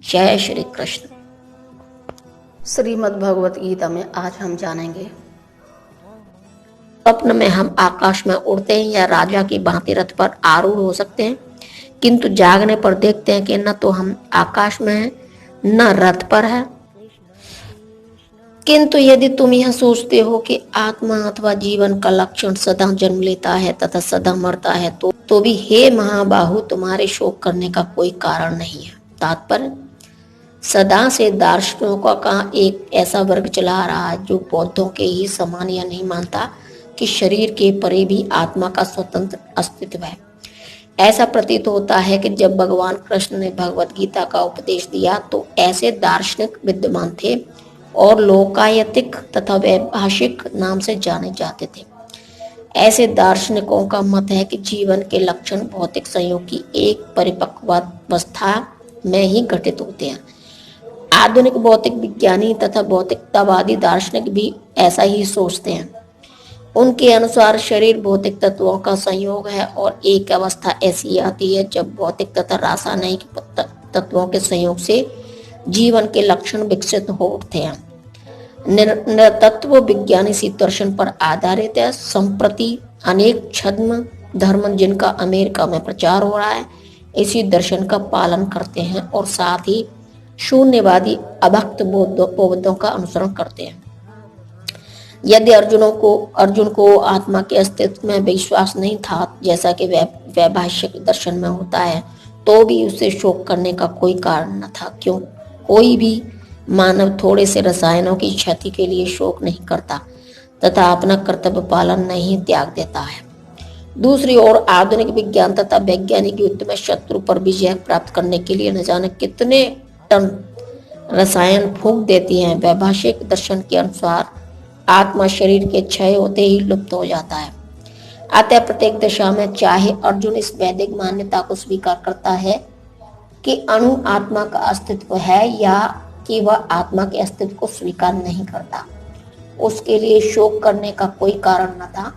जय श्री कृष्ण। श्रीमद् भगवत गीता में आज हम जानेंगे, स्वप्न में हम आकाश में उड़ते हैं या राजा की भांति रथ पर आरूढ़ हो सकते हैं, किंतु जागने पर देखते हैं कि न तो हम आकाश में हैं न रथ पर है। किंतु यदि तुम यह सोचते हो कि आत्मा अथवा जीवन का लक्षण सदा जन्म लेता है तथा सदा मरता है, तो भी हे महाबाहु, तुम्हारे शोक करने का कोई कारण नहीं है। तात्पर्य, सदा से दार्शनिकों का एक ऐसा वर्ग चला रहा है जो बौद्धों के ही समान यह नहीं मानता कि शरीर के परे भी आत्मा का स्वतंत्र अस्तित्व है। ऐसा प्रतीत होता है कि जब भगवान कृष्ण ने भगवत गीता का उपदेश दिया तो ऐसे दार्शनिक विद्यमान थे और लोकायतिक तथा वैभाषिक नाम से जाने जाते थे। ऐसे दार्शनिकों का मत है कि जीवन के लक्षण भौतिक संयोग की एक परिपक्वावस्था में ही घटित होते हैं। आधुनिक भौतिक विज्ञानी तथा भौतिकतावादी दार्शनिक भी ऐसा ही सोचते हैं। उनके अनुसार शरीर भौतिक तत्वों का संयोग है और एक अवस्था ऐसी आती है जब भौतिक तथा रासायनिक तत्वों के संयोग से जीवन के लक्षण विकसित हो उठते हैं। नृतत्व विज्ञान इसी दर्शन पर आधारित है। संप्रति अनेक छद्म धर्म जिनका अमेरिका में प्रचार हो रहा है इसी दर्शन का पालन करते हैं और साथ ही शून्यवादी अभक्त बौद्धों का अनुसरण करते हैं। यदि अर्जुन को आत्मा के अस्तित्व में विश्वास नहीं था, जैसा कि वैभाषिक दर्शन में होता है, तो भी उसे शोक करने का कोई कारण न था। क्यों? कोई भी मानव थोड़े से रसायनों की क्षति के लिए शोक नहीं करता तथा अपना कर्तव्य पालन नहीं त्याग देता है। दूसरी ओर आधुनिक विज्ञान तथा वैज्ञानिक युद्ध में शत्रु पर विजय प्राप्त करने के लिए न जाने कितने टन रसायन फूंक देती हैं। वैभाषिक दर्शन के अनुसार आत्मा शरीर के क्षय होते ही लुप्त हो जाता है। अतः प्रत्येक दशा में चाहे अर्जुन इस वैदिक मान्यता को स्वीकार करता है कि अणु आत्मा का अस्तित्व है या कि वह आत्मा के अस्तित्व को स्वीकार नहीं करता, उसके लिए शोक करने का कोई कारण न था।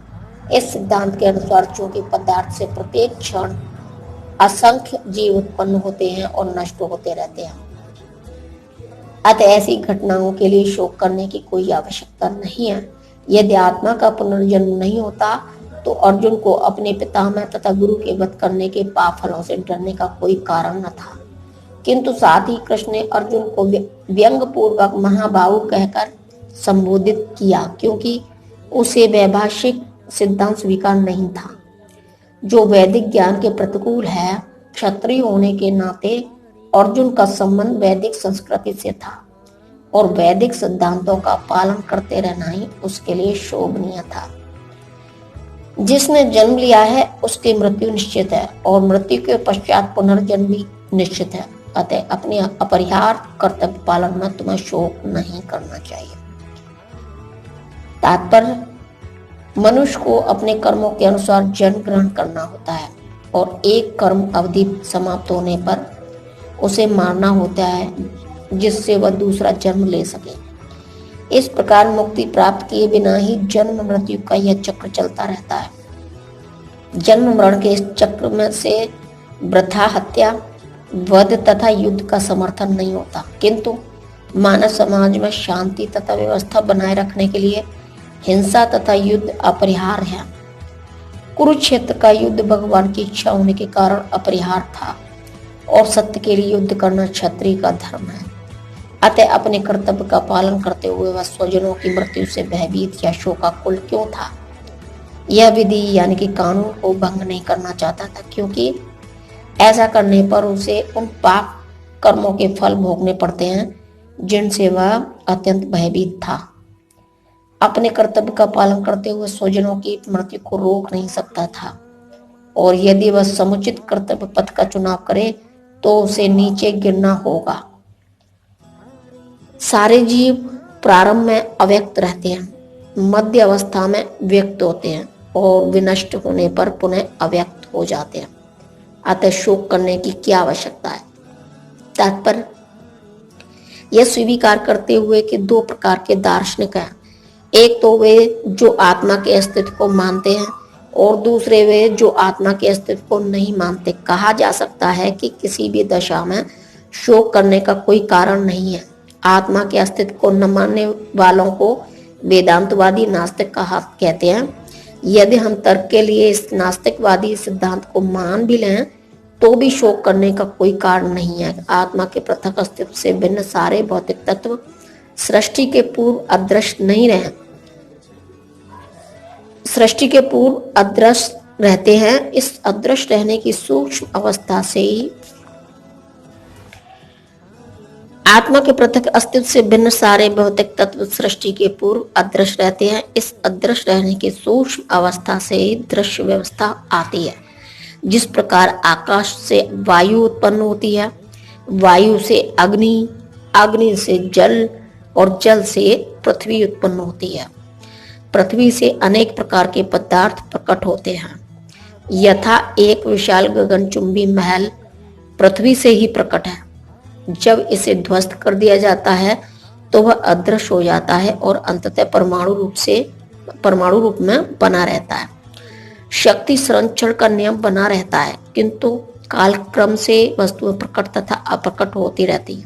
इस सिद्धांत के अनुसार चूंकि पदार्थ से प्रत्येक क्षण असंख्य जीव उत्पन्न होते हैं और नष्ट होते रहते हैं, अतः ऐसी घटनाओं के लिए शोक करने की कोई आवश्यकता नहीं है। यदि आत्मा का पुनर्जन्म नहीं होता तो अर्जुन को अपने पितामह तथा गुरु के वध करने के पाप फलों से डरने का कोई कारण न था। किंतु साथ ही कृष्ण ने अर्जुन को व्यंग पूर्वक महाबाहु कहकर संबोधित किया, क्योंकि उसे वैभाषिक सिद्धांत स्वीकार नहीं था जो वैदिक ज्ञान के प्रतिकूल है। क्षत्रिय होने के नाते अर्जुन का संबंध वैदिक संस्कृति से था और वैदिक सिद्धांतों का पालन करते रहना ही उसके लिए शोभनीय था। जिसने जन्म लिया है उसकी मृत्यु निश्चित है और मृत्यु के पश्चात पुनर्जन्म भी निश्चित है। अतः अपने अपरिहार्य कर्तव्य पालन में तुम्हें शोक नहीं करना चाहिए। तात्पर्य, मनुष्य को अपने कर्मों के अनुसार जन्म ग्रहण करना होता है और एक कर्म अवधि समाप्त होने पर उसे मारना होता है जिससे वह दूसरा जन्म ले सके। इस प्रकार मुक्ति प्राप्त किए बिना ही जन्म मृत्यु का यह चक्र चलता रहता है। जन्म मरण के इस चक्र में से वृथा हत्या, वध तथा युद्ध का समर्थन नहीं होता, किंतु मानव समाज में शांति तथा व्यवस्था बनाए रखने के लिए हिंसा तथा युद्ध अपरिहार्य है। कुरुक्षेत्र का युद्ध भगवान की इच्छा होने के कारण अपरिहार्य था और सत्य के लिए युद्ध करना क्षत्रिय का धर्म है। अतः अपने कर्तव्य का पालन करते हुए वह स्वजनों की मृत्यु से भयभीत या शोकाकुल क्यों था? यह विधि यानी कि कानून को भंग नहीं करना चाहता था, क्योंकि ऐसा करने पर उसे उन पाप कर्मों के फल भोगने पड़ते हैं जिनसे वह अत्यंत भयभीत था। अपने कर्तव्य का पालन करते हुए स्वजनों की मृत्यु को रोक नहीं सकता था और यदि वह समुचित कर्तव्य पथ का चुनाव करे तो उसे नीचे गिरना होगा। सारे जीव प्रारंभ में अव्यक्त रहते हैं, मध्य अवस्था में व्यक्त होते हैं और विनष्ट होने पर पुनः अव्यक्त हो जाते हैं। अतः शोक करने की क्या आवश्यकता है? तात्पर्य, यह स्वीकार करते हुए कि दो प्रकार के दार्शनिक हैं। एक तो वे जो आत्मा के अस्तित्व को मानते हैं और दूसरे वे जो आत्मा के अस्तित्व को नहीं मानते। कहा जा सकता है कि किसी भी दशा में शोक करने का कोई कारण नहीं है। आत्मा के अस्तित्व को न मानने वालों को वेदांतवादी नास्तिक कहते हैं। यदि हम तर्क के लिए इस नास्तिकवादी सिद्धांत को मान भी लें तो भी शोक करने का कोई कारण नहीं है। आत्मा के पृथक अस्तित्व से भिन्न सारे भौतिक तत्व सृष्टि के पूर्व अदृश्य नहीं रहे, सृष्टि के पूर्व अदृश्य रहते हैं। इस अदृश्य रहने की सूक्ष्म अवस्था से ही आत्मा के पृथक अस्तित्व से भिन्न सारे भौतिक तत्व सृष्टि के पूर्व अदृश्य रहते हैं। इस अदृश्य रहने की सूक्ष्म अवस्था से ही दृश्य व्यवस्था आती है। जिस प्रकार आकाश से वायु उत्पन्न होती है, वायु से अग्नि, अग्नि से जल और जल से पृथ्वी उत्पन्न होती है। पृथ्वी से अनेक प्रकार के पदार्थ प्रकट होते हैं। यथा एक विशाल गगनचुंबी महल पृथ्वी से ही प्रकट है। जब इसे ध्वस्त कर दिया जाता है तो वह अदृश्य हो जाता है और अंततः परमाणु रूप में बना रहता है। शक्ति संरक्षण का नियम बना रहता है, किंतु कालक्रम से वस्तुएं प्रकट तथा अप्रकट होती रहती है।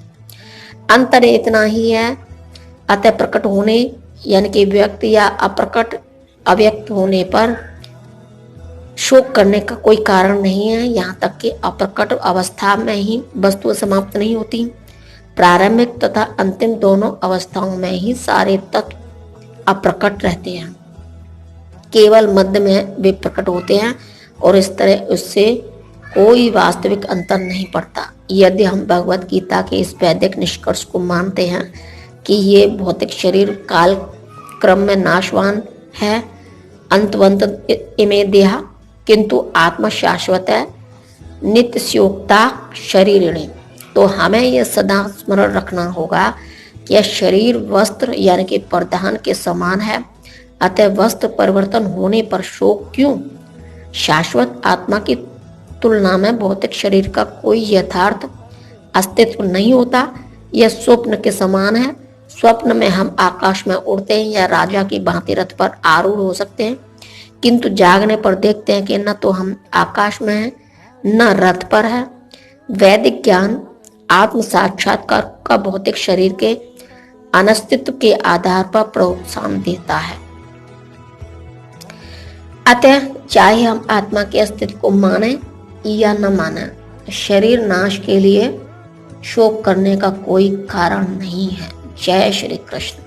अंतर इतना ही है। अतः प्रकट होने यानी कि व्यक्त या अप्रकट अव्यक्त होने पर शोक करने का कोई कारण नहीं है। यहाँ तक कि अप्रकट अवस्था में ही वस्तुएं समाप्त नहीं होती। प्रारंभिक तथा अंतिम दोनों अवस्थाओं में ही सारे तत्व अप्रकट रहते हैं, केवल मध्य में वे प्रकट होते हैं और इस तरह उससे कोई वास्तविक अंतर नहीं पड़ता। यदि हम भगवत गीता के इस वैदिक निष्कर्ष को मानते हैं कि ये भौतिक शरीर काल क्रम में नाशवान है, अंतवंत इमे देहा, किंतु आत्मा शाश्वत है, नित्य स्योक्ता शरीरिणी, तो हमें यह सदा स्मरण रखना होगा कि यह शरीर वस्त्र यानी कि परिधान के समान है। अतः वस्त्र परिवर्तन होने पर शोक क्यों? शाश्वत आत्मा की तुलना में भौतिक शरीर का कोई यथार्थ अस्तित्व नहीं होता। यह स्वप्न के समान है। स्वप्न में हम आकाश में उड़ते हैं या राजा की भांति रथ पर आरूढ़ हो सकते हैं, किंतु जागने पर देखते हैं कि न तो हम आकाश में हैं न रथ पर है। वैदिक ज्ञान आत्म साक्षात्कार का भौतिक शरीर के अनस्तित्व के आधार पर प्रोत्साहन देता है। अतः चाहे हम आत्मा के अस्तित्व को माने या न माने, शरीर नाश के लिए शोक करने का कोई कारण नहीं है। जय श्री कृष्ण।